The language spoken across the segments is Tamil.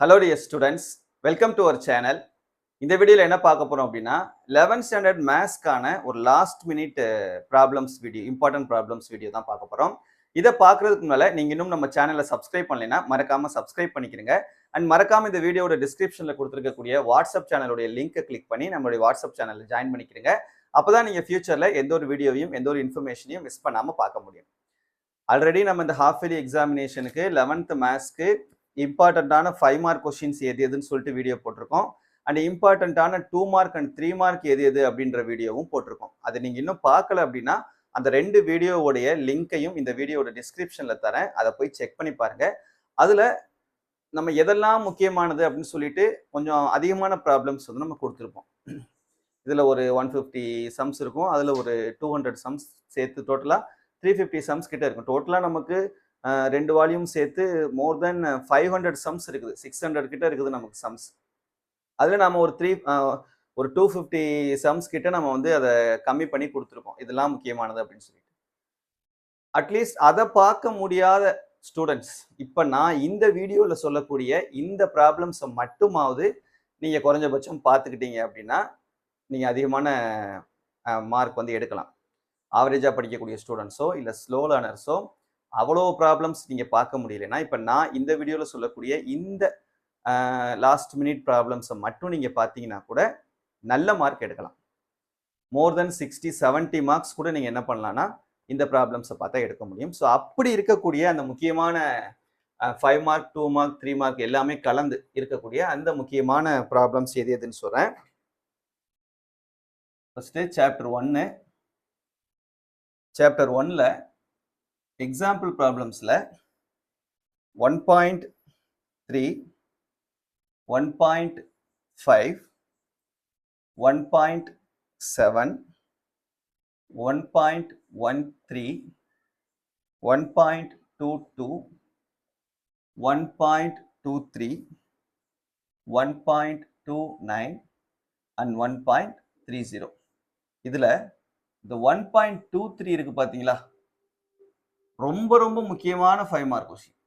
Hello dear students, welcome to our channel. இந்த வீடியோல என்ன பார்க்க போறோம் அப்படின்னா 11th ஸ்டாண்டர்ட் மேத்ஸ்க்கான ஒரு last minute problems video, important problems video தான் பார்க்க போறோம். இதை பார்க்கறதுக்கு முன்னால நீங்க இன்னும் நம்ம சேனலை சப்ஸ்கிரைப் பண்ணலைன்னா மறக்காம சப்ஸ்கிரைப் பண்ணிக்கிறங்க. அண்ட் மறக்காம இந்த வீடியோட டிஸ்கிரிப்ஷன்ல கொடுத்துருக்கக்கூடிய வாட்ஸ்அப் சேனலுடைய லிங்கை கிளிக் பண்ணி நம்மளுடைய வாட்ஸ்அப் சேனல்ல ஜாயின் பண்ணிக்கிறங்க. அப்பதான் நீங்க ஃபியூச்சர்ல எந்த ஒரு வீடியோவையும் எந்த ஒரு இன்ஃபர்மேஷனையும் மிஸ் பண்ணாம பார்க்க முடியும். ஆல்ரெடி நம்ம இந்த ஹாஃப் இயர்லி எக்ஸாமினேஷனுக்கு 11th மேத்ஸ்க்கு இம்பார்ட்டண்ட்டான 5 மார்க் கொஸ்டின்ஸ் எதுன்னு சொல்லிட்டு வீடியோ போட்டிருக்கோம். அண்ட் இம்பார்ட்டண்ட்டான 2 மார்க் அண்ட் 3 மார்க் எது அப்படின்ற வீடியோவும் போட்டிருக்கோம். அது நீங்க இன்னும் பார்க்கல அப்படின்னா அந்த 2 வீடியோவுடைய லிங்கையும் இந்த வீடியோட டிஸ்கிரிப்ஷன்ல தரேன். அதை போய் செக் பண்ணி பாருங்க. அதுல நம்ம எதெல்லாம் முக்கியமானது அப்படின்னு சொல்லிட்டு கொஞ்சம் அதிகமான ப்ராப்ளம்ஸ் வந்து நம்ம கொடுத்துருப்போம். இதுல ஒரு 150 சம்ஸ் இருக்கும். அதுல ஒரு 200 சம்ஸ் சேர்த்து டோட்டலா 350 சம்ஸ் கிட்ட இருக்கும். டோட்டலா நமக்கு 2 வால்யூம் சேர்த்து மோர் தென் 500 சம்ஸ் இருக்குது. 600 கிட்ட இருக்குது நமக்கு சம்ஸ். அதுல நாம ஒரு 250 சம்ஸ் கிட்ட நம்ம வந்து அதை கம்மி பண்ணி கொடுத்துருக்கோம். இதெல்லாம் முக்கியமானது அப்படின்னு சொல்லிட்டு. அட்லீஸ்ட் அதை பார்க்க முடியாத ஸ்டூடெண்ட்ஸ் இப்ப நான் இந்த வீடியோல சொல்லக்கூடிய இந்த ப்ராப்ளம்ஸை மட்டுமாவது நீங்க குறைஞ்சபட்சம் பார்த்துக்கிட்டீங்க அப்படின்னா நீங்க அதிகமான மார்க் வந்து எடுக்கலாம். ஆவரேஜா படிக்கக்கூடிய ஸ்டூடெண்ட்ஸோ இல்லை ஸ்லோ லேர்னர்ஸோ அவ்வளோ ப்ராப்ளம்ஸ் நீங்கள் பார்க்க முடியலன்னா இப்போ நான் இந்த வீடியோவில் சொல்லக்கூடிய இந்த லாஸ்ட் மினிட் ப்ராப்ளம்ஸை மட்டும் நீங்கள் பார்த்தீங்கன்னா கூட நல்ல மார்க் எடுக்கலாம். மோர் தென் 60-70 மார்க்ஸ் கூட நீங்கள் என்ன பண்ணலான்னா இந்த ப்ராப்ளம்ஸை பார்த்தா எடுக்க முடியும். ஸோ அப்படி இருக்கக்கூடிய அந்த முக்கியமான 5 மார்க் 2 மார்க் 3 மார்க் எல்லாமே கலந்து இருக்கக்கூடிய அந்த முக்கியமான ப்ராப்ளம்ஸ் எதுன்னு சொல்கிறேன். ஃபர்ஸ்ட்டு சாப்டர் 1ல எக்ஸாம்பிள் ப்ராப்ளம்ஸ்ல 1.3, 1.5, 1.7, 1.13, 1.22, 1.23, 1.29 and 1.30. இதுல இந்த 1.23 இருக்கு பாத்தீங்களா, ரொம்ப ரொம்ப முக்கியமான 5 மார்க் கொஸ்டின்.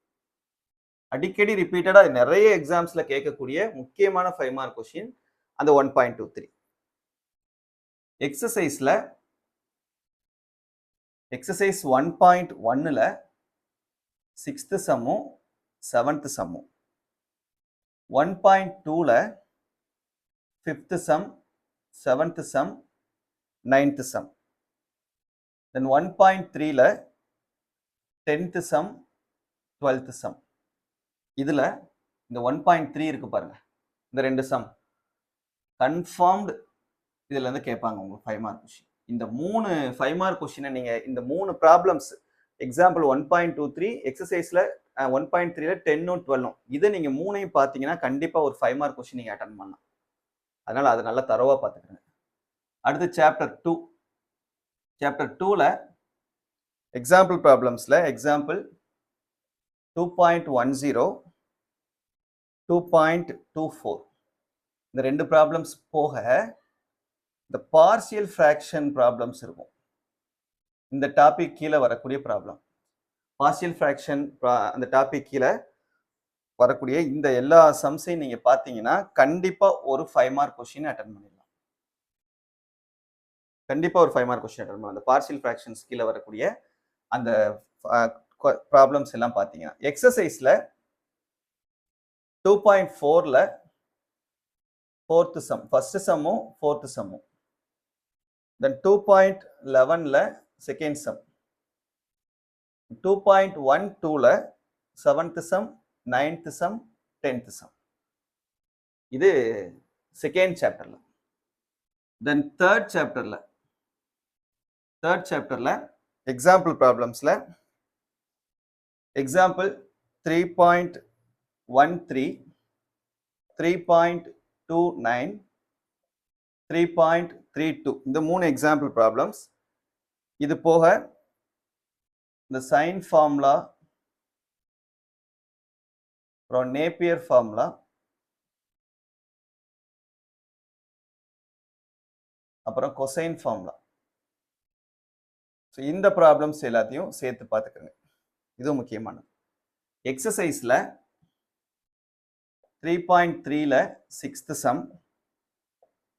அடிக்கடி ரிப்பீட்டடா நிறைய எக்ஸாம்ஸ்ல கேட்கக்கூடிய முக்கியமான 5 மார்க் கொஸ்டின் அந்த 1.23. எக்ஸசைஸ் 1.1ல 6th சம்மும் 7th சம்மும், 1.2ல 5th sum 7th sum 9th sum, then 1.3ல 10th சம் 12th சம். இதுல இந்த 1.3 இருக்கு பாருங்க, இந்த 2 சம் கன்ஃபார்ம்டு இதுல இருந்து கேட்பாங்க உங்களுக்கு 5 மார்க் கொஸ்டின். இந்த 3 5 மார்க் கொஸ்டினை நீங்க இந்த 3 ப்ராப்ளம்ஸ் எக்ஸாம்பிள் 1.23 எக்ஸசைஸ்ல 1.3ல 10ம் 12ம் இதை நீங்க 3ஐயும் பார்த்தீங்கன்னா கண்டிப்பா ஒரு 5 மார்க் கொஸ்டின் நீங்க அட்டன் பண்ணலாம். அதனால அதை நல்லா தரவா பார்த்துக்கங்க. அடுத்து சாப்டர் 2ல எக்ஸாம்பிள் ப்ராப்ளம்ஸ்ல எக்ஸாம்பிள் 2.10, 2.24 இந்த 2 ப்ராப்ளம்ஸ் போக இந்த பார்சியல் ஃப்ராக்ஷன் ப்ராப்ளம்ஸ் இருக்கும். இந்த டாபிக் கீழே வரக்கூடிய ப்ராப்ளம் பார்சியல் ஃப்ராக்ஷன், அந்த டாபிக் கீழே வரக்கூடிய இந்த எல்லா சம்ஸையும் நீங்க பார்த்தீங்கன்னா கண்டிப்பா ஒரு 5 மார்க் கொஸ்டின் அட்டன் பண்ணிடலாம். கண்டிப்பா ஒரு 5 மார்க் கொஸ்டின் அட்டன் பண்ணலாம். அந்த பார்சியல் ஃப்ராக்ஷன்ஸ் கீழே வரக்கூடிய அந்த ப்ராப்ளம்ஸ் எல்லாம் பார்த்தீங்கன்னா எக்ஸசைஸ்ல 2.4ல 4th சம் ஃபர்ஸ்ட் சம்மும் 4th சம்மும், தென் 2.11ல செகண்ட் சம், 2.12ல 7th sum 9th sum 10th sum. இது செகண்ட் சாப்டர்ல. தென் தேர்ட் சாப்டர்ல எக்ஸாம்பிள் ப்ராப்ளம்ஸ்ல எக்ஸாம்பிள் 3.13, 3.29, 3.32 இந்த 3 எக்ஸாம்பிள் ப்ராப்ளம்ஸ். இது போக இந்த சைன் ஃபார்முலா, அப்புறம் நேப்பியர் ஃபார்முலா, அப்புறம் கொசைன் ஃபார்முலா. இந்த ப்ராப்ளம்ஸ் எல்லாத்தையும் சேர்த்து பார்த்துக்கோங்க. இது முக்கியமானது. எக்ஸசைஸ்ல 3.3ல 6th sum,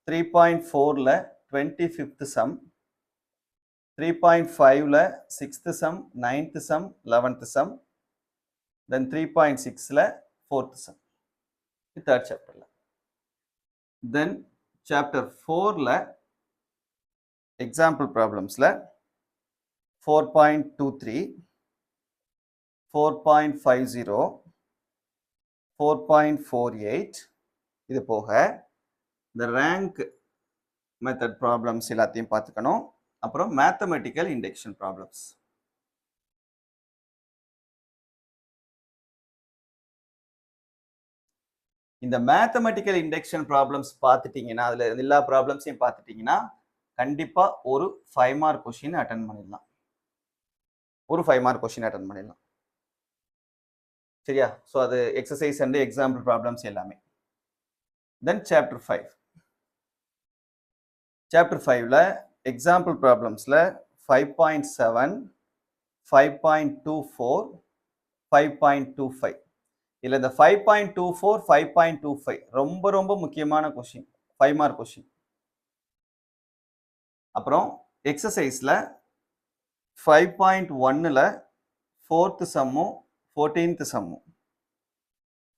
3.4ல 25th sum, 3.5ல 6th sum, 9th sum, 11th sum, then 3.6ல 4th sum. third chapterல. Then chapter 4ல example problemsல 4.23, 4.50, 4.48 இது போக இந்த ரேங்க் மெத்தட் ப்ராப்ளம்ஸ் எல்லாத்தையும் பார்த்துக்கணும். அப்புறம் மேத்தமெட்டிக்கல் இண்டக்ஷன் ப்ராப்ளம்ஸ். இந்த மேத்தமெட்டிக்கல் இண்டக்ஷன் ப்ராப்ளம்ஸ் பார்த்துட்டீங்கன்னா, அதில் எல்லா ப்ராப்ளம்ஸையும் பார்த்துட்டீங்கன்னா கண்டிப்பாக ஒரு 5 மார்க் கொஷின் அட்டன் பண்ணிடலாம். ஒரு 5 மார்க் கொஷின் அட்டன் பண்ணிடலாம். சரியா? ஸோ அது எக்ஸசைஸ் அண்ட் எக்ஸாம்பிள் ப்ராப்ளம்ஸ் எல்லாமே. Then chapter 5. சாப்டர் 5ல எக்ஸாம்பிள் ப்ராப்ளம்ஸில் 5.7, 5.24, 5.25. இதில் இந்த 5.24, 5.25 ரொம்ப ரொம்ப முக்கியமான கொஷின், 5 மார்க் கொஷின். அப்புறம் எக்ஸசைஸில் 5.1ல் 4th சம்மும் 14th சம்மும்,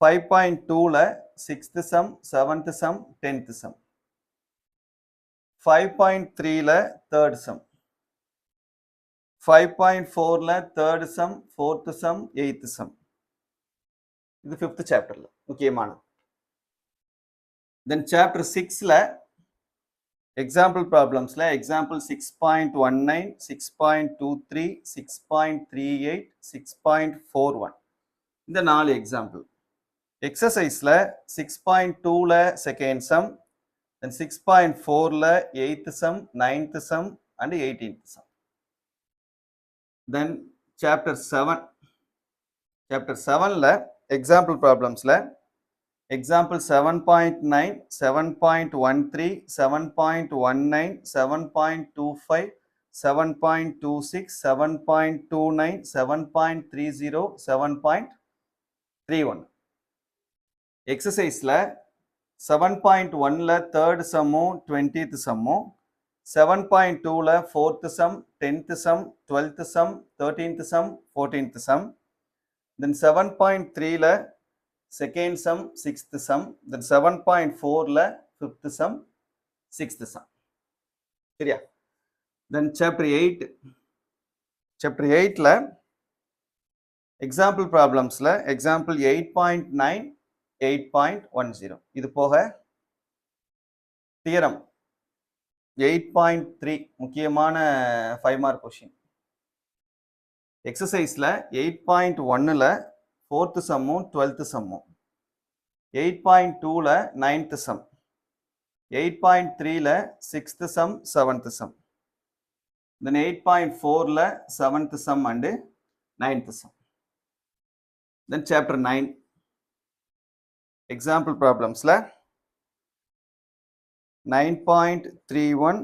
5.2ல் 6th sum, 7th sum, 10th sum, 5.3ல் 3rd சம், 5.4ல் 3rd sum, 4th sum, 8th sum. இது 5th சாப்டர்ல முக்கியமான. தென் சாப்டர் 6ல எக்ஸாம்பிள் ப்ராப்ளம்ஸ்ல எக்ஸாம்பிள் 6.19, 6.23, 6.38, 6.41 இந்த 4 எக்ஸாம்பிள். எக்ஸசைஸ்ல 6.2ல செகண்ட் சம், தென் 6.4ல 8th sum, 9th sum and 18th sum. Then chapter 7ல எக்ஸாம்பிள் ப்ராப்ளம்ஸ்ல எக்ஸாம்பிள் 7.9, 7.13, 7.19, 7.25, 7.26, 7.29, 7.30, 7.31. எக்ஸசைஸ்ல 7.1ல 3rd சம்மும் 20th சம்மும், 7.2ல 4th sum, 10th sum, 12th sum, 13th sum, 14th sum. Then 7.3ல second sum, 6th sum, then 7.4ல 5th சம், 6th சம். சரியா? தென் சாப்டர் 8ல எக்ஸாம்பிள் ப்ராப்ளம்ஸ்ல எக்ஸாம்பிள் 8.9, 8.10 இது போக தியரம் 8.3 முக்கியமான 5 மார்க் கொஸ்டின். எக்ஸசைஸ்ல 8.1ல 4th சம்மும் 12th சம்மும், 8.2ல 9th சம், 8.3ல 6th sum, 7th sum, then 8.4ல 7th sum and 9th sum. Then chapter 9 example ப்ராப்ளம்ஸ்ல 9.31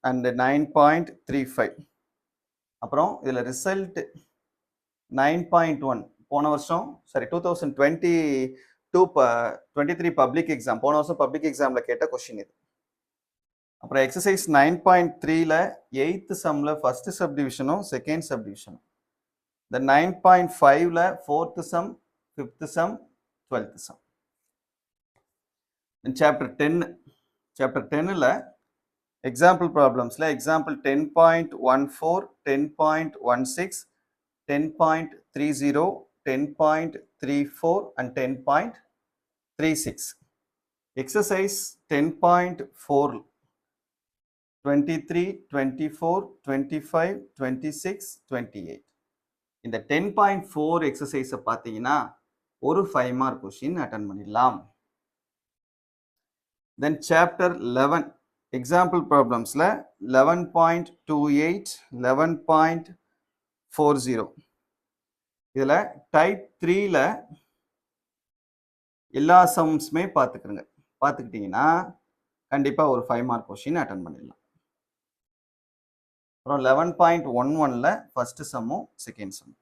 and 9.35. அப்புறம் இதுல ரிசல்ட் 9.1 போன வருஷம் 2023 பப்ளிக் எக்ஸாம், போன வருஷம் பப்ளிக் எக்ஸாம்ல கேட்ட கொஸ்டின் இது. அப்புறம் எக்ஸசைஸ் 9.3ல 8th சம்ல ஃபர்ஸ்ட் சப்டிவிஷனும் செகண்ட் சப்டிவிஷனும், இந்த 9.5ல 4th sum, 5th sum, 12th sum. Chapter 10ல எக்ஸாம்பிள் ப்ராப்ளம்ஸ்ல எக்ஸாம்பிள் 10.14, 10.16, 10.30, 10.34 and 10.36. Exercise 10.4, 23, 24, 25, 26, 28. இந்த 10.4 எக்ஸசைஸ பார்த்தீங்கன்னா ஒரு 5 மார்க் கொஸ்டின் அட்டெண்ட் பண்ணிடலாம். Then chapter 11 example problemsல 11.28, 11.40 இதுல டைப் 3ல எல்லா சம்ஸ்மே பார்த்துக்கிட்டீங்கன்னா கண்டிப்பா ஒரு 5 மார்க் கொஸ்டின் அட்டெண்ட் பண்ணிடலாம். அப்புறம் 11.11ல ஃபர்ஸ்ட் சம்மும் செகண்ட் சம்.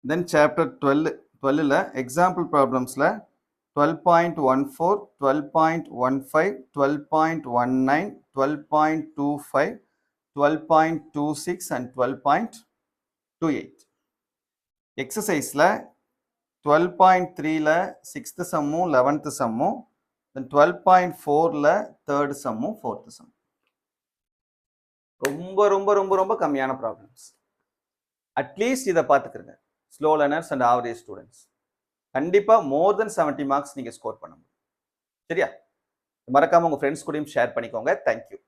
தென் சாப்டர் 12 12ல எக்ஸாம்பிள் ப்ராப்ளம்ஸில் 12.14, 12.15, 12.19, 12.25, 12.26 and 12.28. எக்ஸசைஸில் 12.3ல 6th சம்மும் 11th சம்மும், then 12.4ல 3rd சம்மும் 4th சம். ரொம்ப ரொம்ப ரொம்ப ரொம்ப கம்மியான ப்ராப்ளம்ஸ். அட்லீஸ்ட் இதை பார்த்துக்கிறங்க. Slow learners and average students கண்டிப்பா மோர் தென் 70 மார்க்ஸ் நீங்க ஸ்கோர் பண்ண முடியும். சரியா? மறக்காம உங்க ஃப்ரெண்ட்ஸ் கூடயும் ஷேர் பண்ணிக்கோங்க. தேங்க்யூ.